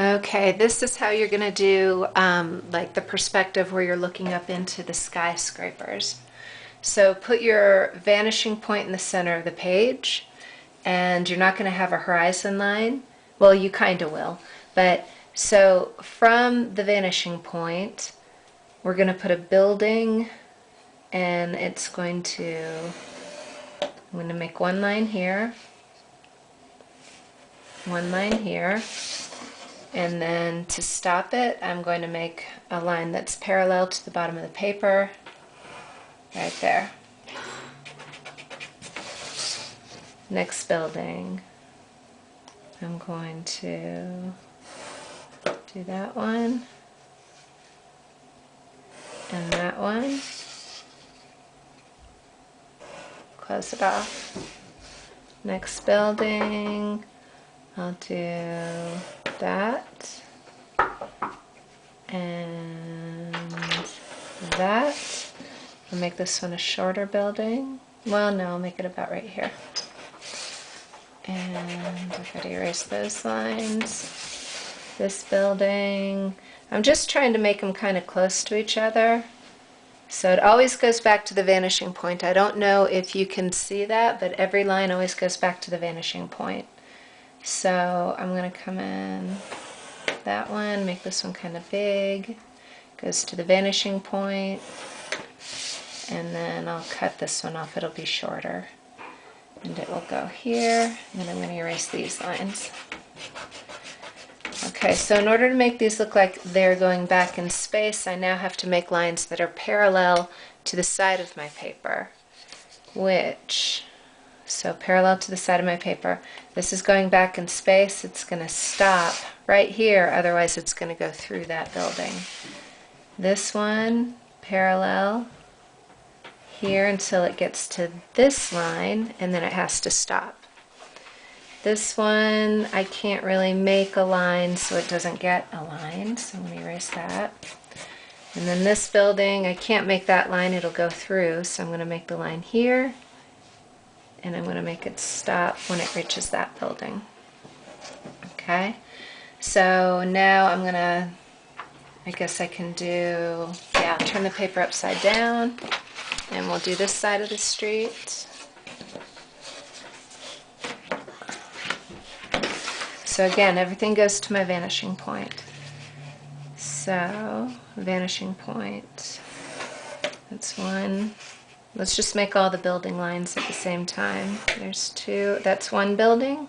Okay, this is how you're going to do like the perspective where you're looking up into the skyscrapers. So put your vanishing point in the center of the page, and you're not going to have a horizon line. Well, you kind of will, but so from the vanishing point, we're going to put a building, and it's going to, I'm going to make one line here, one line here. And then to stop it, I'm going to make a line that's parallel to the bottom of the paper, right there. Next building, I'm going to do that one, and that one. Close it off. Next building, I'll do that and that. I'll make this one a shorter building. Well, no, I'll make it about right here. And I've got to erase those lines. This building, I'm just trying to make them kind of close to each other. So it always goes back to the vanishing point. I don't know if you can see that, but every line always goes back to the vanishing point. So I'm going to come in that one, make this one kind of big, goes to the vanishing point, and then I'll cut this one off, it'll be shorter. And it will go here, and then I'm going to erase these lines. Okay, so in order to make these look like they're going back in space, I now have to make lines that are parallel to the side of my paper, so parallel to the side of my paper. This is going back in space. It's going to stop right here, otherwise it's going to go through that building. This one, parallel here until it gets to this line, and then it has to stop. This one, I can't really make a line, so it doesn't get a line, so I'm going to erase that. And then this building, I can't make that line, it'll go through, so I'm going to make the line here, and I'm going to make it stop when it reaches that building. Okay, so now I'm going to, I guess I can do, yeah, turn the paper upside down, and we'll do this side of the street. So again, everything goes to my vanishing point. So, vanishing point, that's one. Let's just make all the building lines at the same time. There's two, that's one building.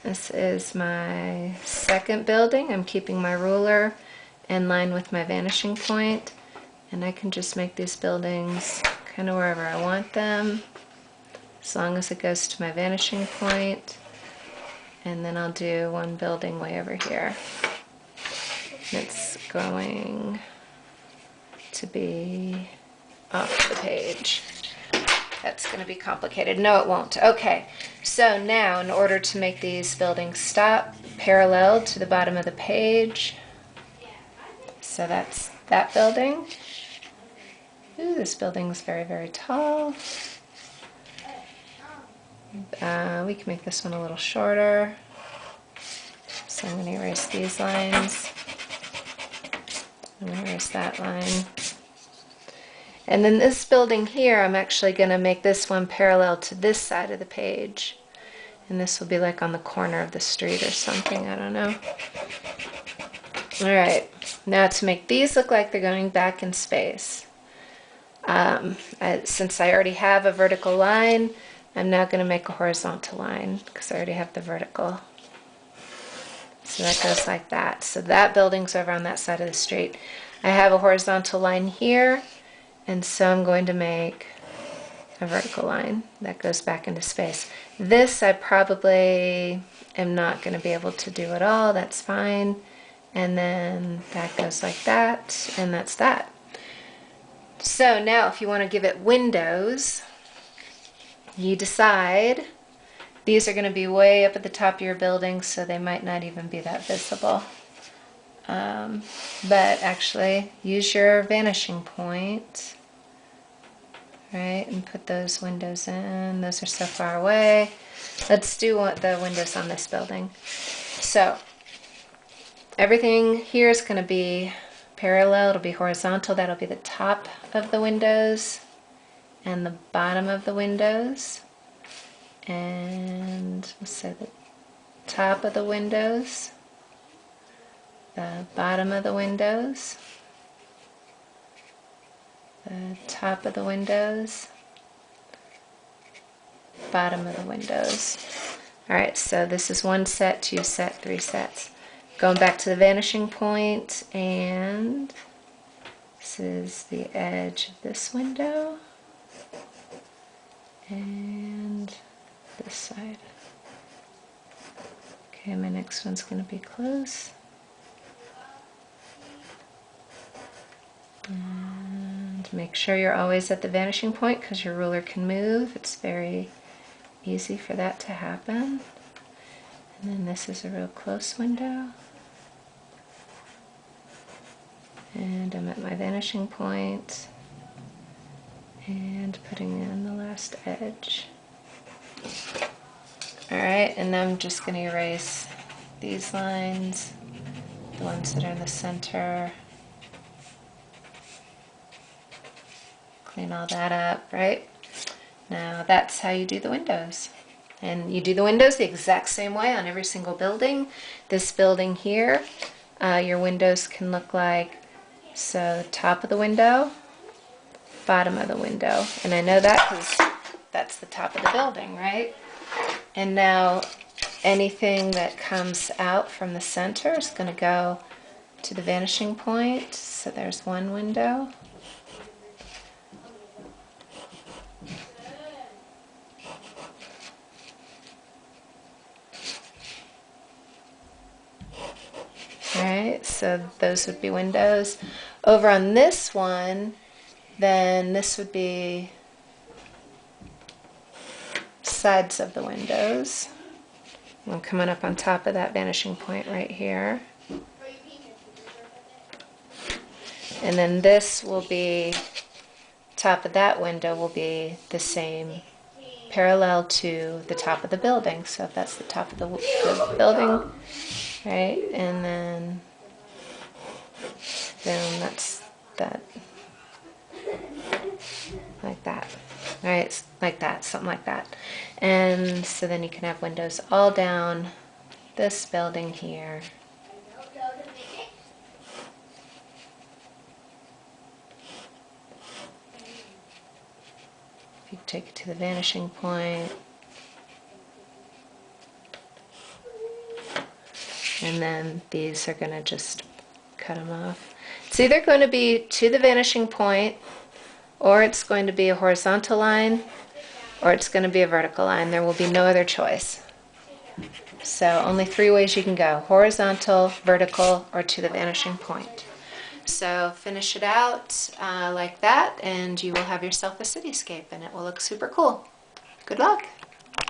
This is my second building. I'm keeping my ruler in line with my vanishing point, and I can just make these buildings kind of wherever I want them, as long as it goes to my vanishing point. And then I'll do one building way over here. It's going to be off the page. That's going to be complicated. No, it won't. Okay, so now in order to make these buildings stop parallel to the bottom of the page, so that's that building. Ooh, this building is very, very tall. We can make this one a little shorter. So I'm going to erase these lines. I'm going to erase that line. And then this building here, I'm actually going to make this one parallel to this side of the page. And this will be like on the corner of the street or something, I don't know. Alright, now to make these look like they're going back in space. Since I already have a vertical line, I'm now going to make a horizontal line because I already have the vertical. So that goes like that. So that building's over on that side of the street. I have a horizontal line here, and so I'm going to make a vertical line that goes back into space. This I probably am not going to be able to do at all. That's fine. And then that goes like that, and that's that. So now if you want to give it windows, you decide. These are going to be way up at the top of your building, so they might not even be that visible. But actually, use your vanishing point, right, and put those windows in. Those are so far away. Let's do the windows on this building. So everything here is going to be parallel. It'll be horizontal. That'll be the top of the windows and the bottom of the windows. And let's say the top of the windows, the bottom of the windows, the top of the windows, bottom of the windows. Alright, so this is 1 set, 2 set, 3 sets. Going back to the vanishing point, and this is the edge of this window, and this side. Okay, my next one's going to be close. And make sure you're always at the vanishing point because your ruler can move. It's very easy for that to happen. And then this is a real close window. And I'm at my vanishing point and putting in the last edge. Alright, and I'm just going to erase these lines, the ones that are in the center. Clean all that up, right? Now that's how you do the windows. And you do the windows the exact same way on every single building. This building here, your windows can look like, so the top of the window, bottom of the window. And I know that because that's the top of the building, right? And now anything that comes out from the center is going to go to the vanishing point. So there's one window. Alright, so those would be windows. Over on this one, then this would be sides of the windows. I'm coming up on top of that vanishing point right here. And then this will be, top of that window will be the same, parallel to the top of the building. So if that's the top of the building, right, and then that's that, like that, right, like that, something like that. And so then you can have windows all down this building here. If you take it to the vanishing point, and then these are going to just cut them off. It's either going to be to the vanishing point, or it's going to be a horizontal line, or it's going to be a vertical line. There will be no other choice. So only 3 ways you can go: horizontal, vertical, or to the vanishing point. So finish it out like that, and you will have yourself a cityscape, and it will look super cool. Good luck!